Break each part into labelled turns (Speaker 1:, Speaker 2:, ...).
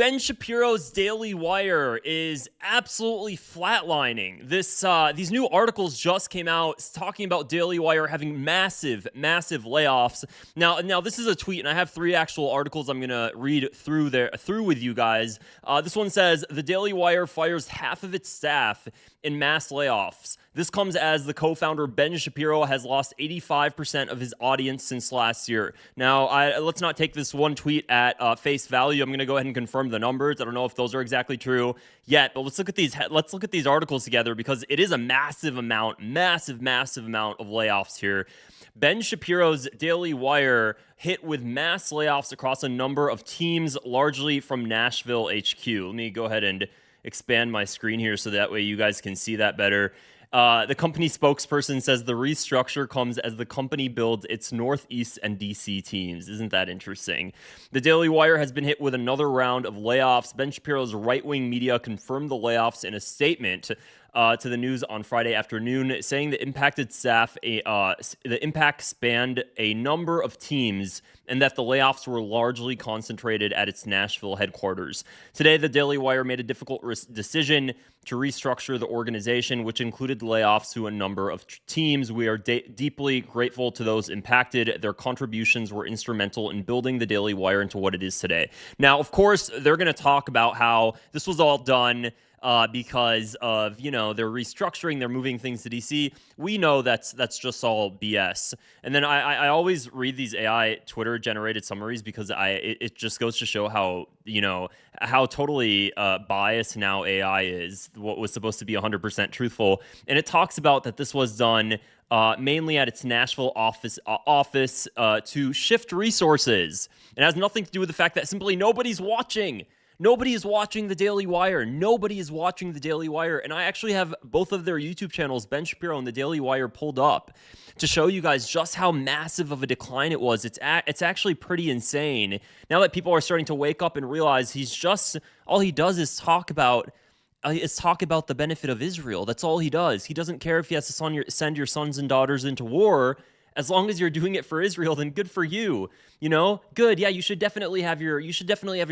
Speaker 1: Ben Shapiro's Daily Wire is absolutely flatlining. These new articles just came out talking about Daily Wire having massive layoffs. Now this is a tweet, and I have 3 actual articles I'm gonna read through with you guys. This one says the Daily Wire fires half of its staff in mass layoffs. This comes as the co-founder Ben Shapiro has lost 85% of his audience since last year. Now, let's not take this one tweet at face value. I'm going to go ahead and confirm the numbers. I don't know if those are exactly true yet, but let's look at these articles together, because it is a massive amount of layoffs here. Ben Shapiro's Daily Wire hit with mass layoffs across a number of teams, largely from Nashville HQ. Let me go ahead and expand my screen here so that way you guys can see that better. The company spokesperson says the restructure comes as the company builds its Northeast and DC teams. Isn't that interesting? The Daily Wire has been hit with another round of layoffs. Ben Shapiro's right-wing media confirmed the layoffs in a statement to the news on Friday afternoon, saying the impacted staff, the impact spanned a number of teams, and that the layoffs were largely concentrated at its Nashville headquarters. Today, the Daily Wire made a difficult decision to restructure the organization, which included layoffs to a number of teams. We are deeply grateful to those impacted. Their contributions were instrumental in building the Daily Wire into what it is today. Now, of course, they're going to talk about how this was all done because of, they're restructuring, they're moving things to DC. We know that's just all BS. And then I always read these AI Twitter generated summaries, because it just goes to show how, how totally biased now AI is. What was supposed to be 100% truthful. And it talks about that this was done mainly at its Nashville office to shift resources. It has nothing to do with the fact that simply nobody's watching. Nobody is watching the Daily Wire. Nobody is watching the Daily Wire. And I actually have both of their YouTube channels, Ben Shapiro and the Daily Wire, pulled up to show you guys just how massive of a decline it was. It's actually pretty insane. Now that people are starting to wake up and realize all he does is talk about the benefit of Israel. That's all he does. He doesn't care if he has to send your sons and daughters into war. As long as you're doing it for Israel, then good for you. Good. Yeah, you should definitely have your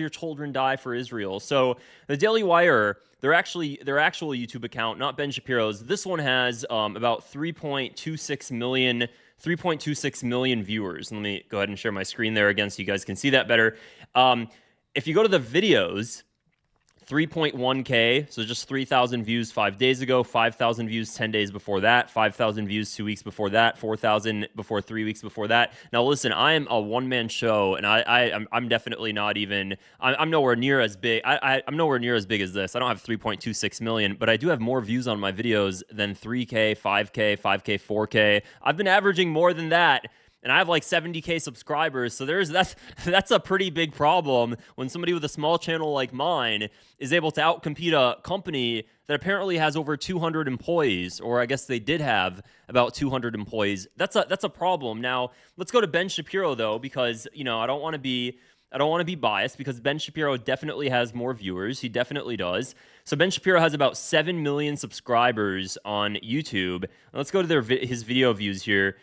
Speaker 1: children die for Israel. So the Daily Wire, their actual YouTube account, not Ben Shapiro's, this one has about 3.26 million viewers. Let me go ahead and share my screen there again so you guys can see that better. If you go to the videos, 3.1K, so just 3,000 views 5 days ago, 5,000 views 10 days before that, 5,000 views 2 weeks before that, 4,000 before 3 weeks before that. Now listen, I am a one-man show, and I'm definitely not even, I'm nowhere near as big. I'm nowhere near as big as this. I don't have 3.26 million, but I do have more views on my videos than 3K, 5K, 5K, 4K. I've been averaging more than that. And I have like 70K subscribers, so that's a pretty big problem when somebody with a small channel like mine is able to outcompete a company that apparently has over 200 employees, or I guess they did have about 200 employees. That's a problem. Now, let's go to Ben Shapiro though, because I don't want to be biased, because Ben Shapiro definitely has more viewers. He definitely does. So Ben Shapiro has about 7 million subscribers on YouTube. Let's go to his video views here.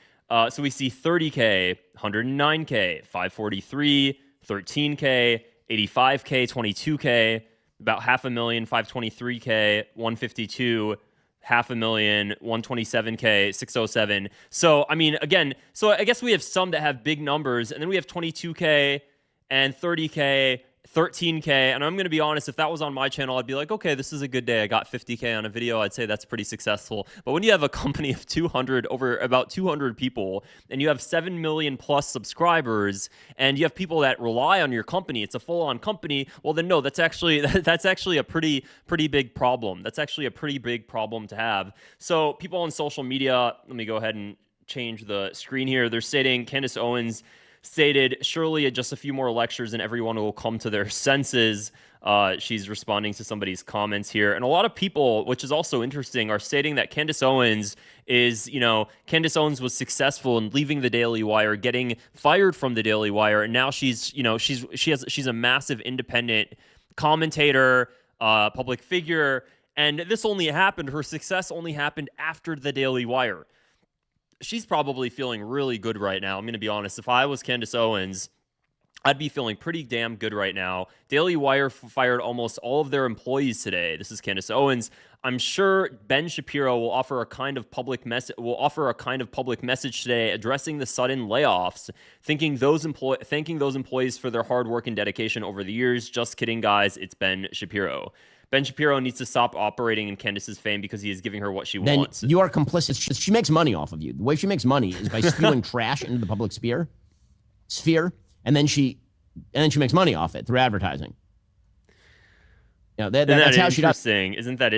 Speaker 1: So we see 30K, 109K, 543, 13K, 85K, 22K, about 500,000, 523K, 152, 500,000, 127K, 607. So, I mean, again, so I guess we have some that have big numbers, and then we have 22K and 30K, 13K, and I'm going to be honest, if that was on my channel, I'd be like, okay, this is a good day. I got 50K on a video. I'd say that's pretty successful. But when you have a company of over about 200 people, and you have 7 million plus subscribers, and you have people that rely on your company, it's a full-on company, well then no, that's actually a pretty big problem. That's actually a pretty big problem to have. So people on social media, let me go ahead and change the screen here. They're stating Candace Owens stated, surely just a few more lectures and everyone will come to their senses. She's responding to somebody's comments here. And a lot of people, which is also interesting, are stating that Candace Owens was successful in leaving the Daily Wire, getting fired from the Daily Wire, and now she's a massive independent commentator, public figure, and her success only happened after the Daily Wire. She's probably feeling really good right now. I'm going to be honest. If I was Candace Owens, I'd be feeling pretty damn good right now. Daily Wire fired almost all of their employees today. This is Candace Owens. I'm sure Ben Shapiro will offer a kind of public message today addressing the sudden layoffs, thanking those employees for their hard work and dedication over the years. Just kidding, guys. It's Ben Shapiro. Ben Shapiro needs to stop operating in Candace's fame because he is giving her what she wants.
Speaker 2: Then you are complicit. She makes money off of you. The way she makes money is by spewing trash into the public sphere. And then she makes money off it through advertising. That's how she does.
Speaker 1: Isn't that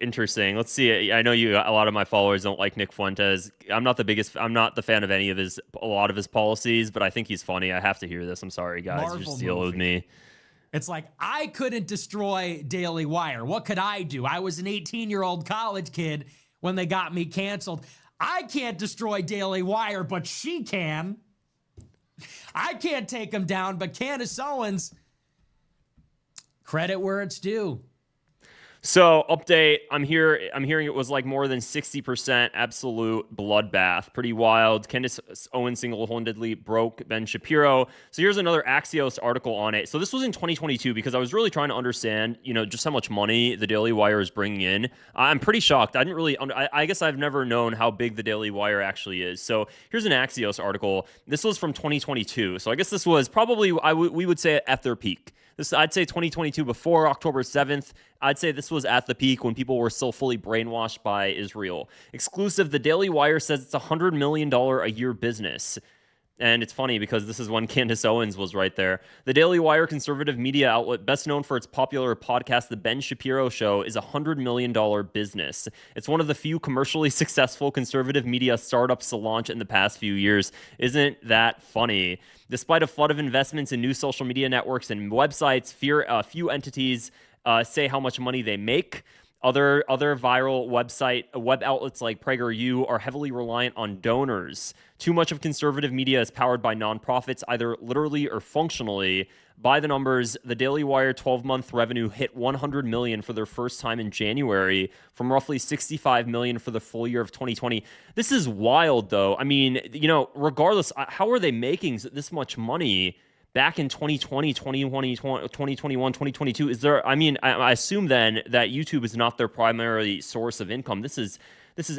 Speaker 1: interesting? Let's see. I know a lot of my followers don't like Nick Fuentes. I'm not the fan of a lot of his policies, but I think he's funny. I have to hear this. I'm sorry, guys. Just deal with me.
Speaker 3: It's like, I couldn't destroy Daily Wire. What could I do? I was an 18-year-old college kid when they got me canceled. I can't destroy Daily Wire, but she can. I can't take them down, but Candace Owens, credit where it's due.
Speaker 1: So, update, I'm hearing it was like more than 60% absolute bloodbath. Pretty wild. Candace Owens single-handedly broke Ben Shapiro. So here's another Axios article on it. So this was in 2022 because I was really trying to understand, just how much money the Daily Wire is bringing in. I'm pretty shocked. I guess I've never known how big the Daily Wire actually is. So here's an Axios article. This was from 2022. So I guess this was probably, we would say at their peak. I'd say 2022 before October 7th. I'd say this was at the peak when people were still fully brainwashed by Israel. Exclusive, the Daily Wire says it's a $100 million a year business. And it's funny because this is when Candace Owens was right there. The Daily Wire, conservative media outlet best known for its popular podcast, The Ben Shapiro Show, is a $100 million business. It's one of the few commercially successful conservative media startups to launch in the past few years. Isn't that funny? Despite a flood of investments in new social media networks and websites, few entities say how much money they make. Other viral web outlets like PragerU are heavily reliant on donors. Too much of conservative media is powered by nonprofits, either literally or functionally. By the numbers, the Daily Wire 12-month revenue hit $100 million for their first time in January, from roughly $65 million for the full year of 2020. This is wild, though. I mean, regardless, how are they making this much money back in 2020, 2021, 2022? I assume then that YouTube is not their primary source of income. This is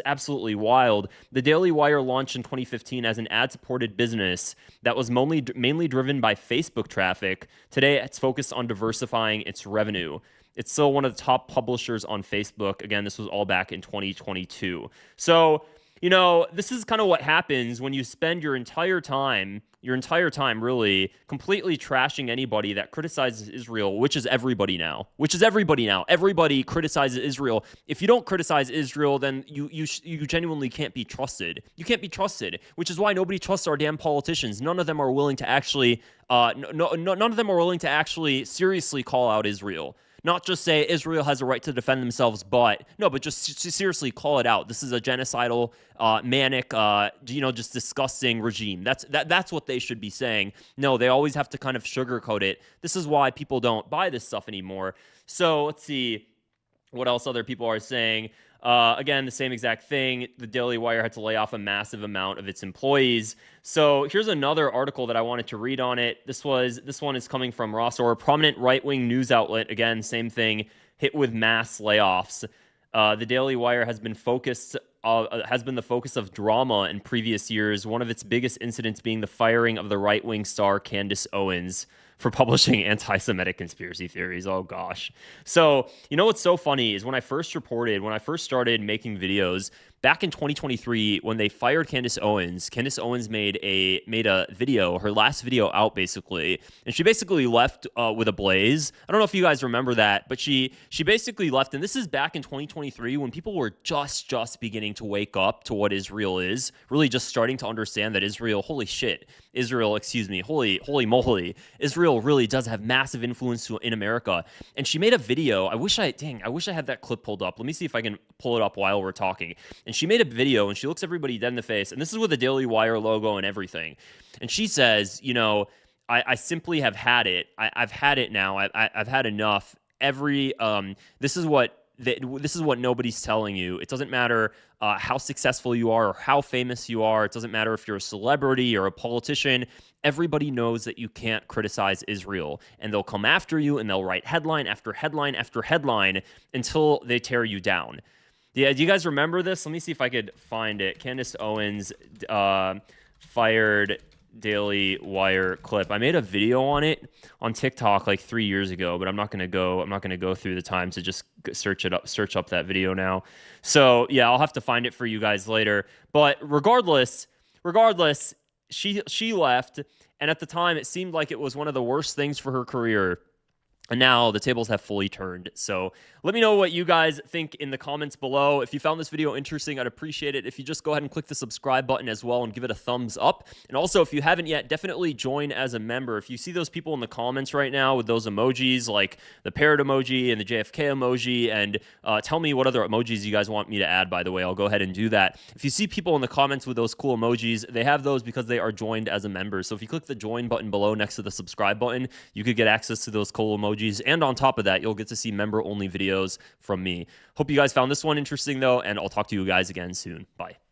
Speaker 1: absolutely wild. The Daily Wire launched in 2015 as an ad-supported business that was mainly driven by Facebook traffic. Today, it's focused on diversifying its revenue. It's still one of the top publishers on Facebook. Again, this was all back in 2022. So, this is kind of what happens when you spend your entire time really completely trashing anybody that criticizes Israel, which is everybody now. Everybody criticizes Israel. If you don't criticize Israel, then you genuinely can't be trusted. You can't be trusted, which is why nobody trusts our damn politicians. None of them are willing to actually none of them are willing to actually seriously call out Israel. Not just say Israel has a right to defend themselves, but just seriously call it out. This is a genocidal, manic, just disgusting regime. That's what they should be saying. No, they always have to kind of sugarcoat it. This is why people don't buy this stuff anymore. So let's see what else other people are saying. Again, the same exact thing. The Daily Wire had to lay off a massive amount of its employees. So here's another article that I wanted to read on it. This one is coming from Rossor, a prominent right-wing news outlet. Again, same thing, hit with mass layoffs. The Daily Wire has been the focus of drama in previous years, one of its biggest incidents being the firing of the right-wing star Candace Owens for publishing anti-Semitic conspiracy theories. Oh, gosh. So, what's so funny is when I first started making videos, back in 2023, when they fired Candace Owens made a video, her last video out basically, and she basically left with a blaze. I don't know if you guys remember that, but she basically left, and this is back in 2023 when people were just beginning to wake up to what Israel is, really just starting to understand that holy moly, Israel really does have massive influence in America. And she made a video. I wish I had that clip pulled up. Let me see if I can pull it up while we're talking. And she made a video and she looks everybody dead in the face. And this is with the Daily Wire logo and everything. And she says, I simply have had it. I've had it now. I've had enough. This is what this is what nobody's telling you. It doesn't matter how successful you are or how famous you are. It doesn't matter if you're a celebrity or a politician. Everybody knows that you can't criticize Israel, and they'll come after you and they'll write headline after headline after headline until they tear you down. Yeah, do you guys remember this? Let me see if I could find it. Candace Owens fired Daily Wire clip. I made a video on it on TikTok like 3 years ago, but I'm not gonna go through the time to just search up that video now. So yeah, I'll have to find it for you guys later. But regardless, she left, and at the time it seemed like it was one of the worst things for her career. And now the tables have fully turned. So let me know what you guys think in the comments below. If you found this video interesting, I'd appreciate it if you just go ahead and click the subscribe button as well and give it a thumbs up. And also, if you haven't yet, definitely join as a member. If you see those people in the comments right now with those emojis like the parrot emoji and the JFK emoji, and tell me what other emojis you guys want me to add, by the way. I'll go ahead and do that. If you see people in the comments with those cool emojis, they have those because they are joined as a member. So if you click the join button below next to the subscribe button, you could get access to those cool emojis. And on top of that, you'll get to see member-only videos from me. Hope you guys found this one interesting, though, and I'll talk to you guys again soon. Bye.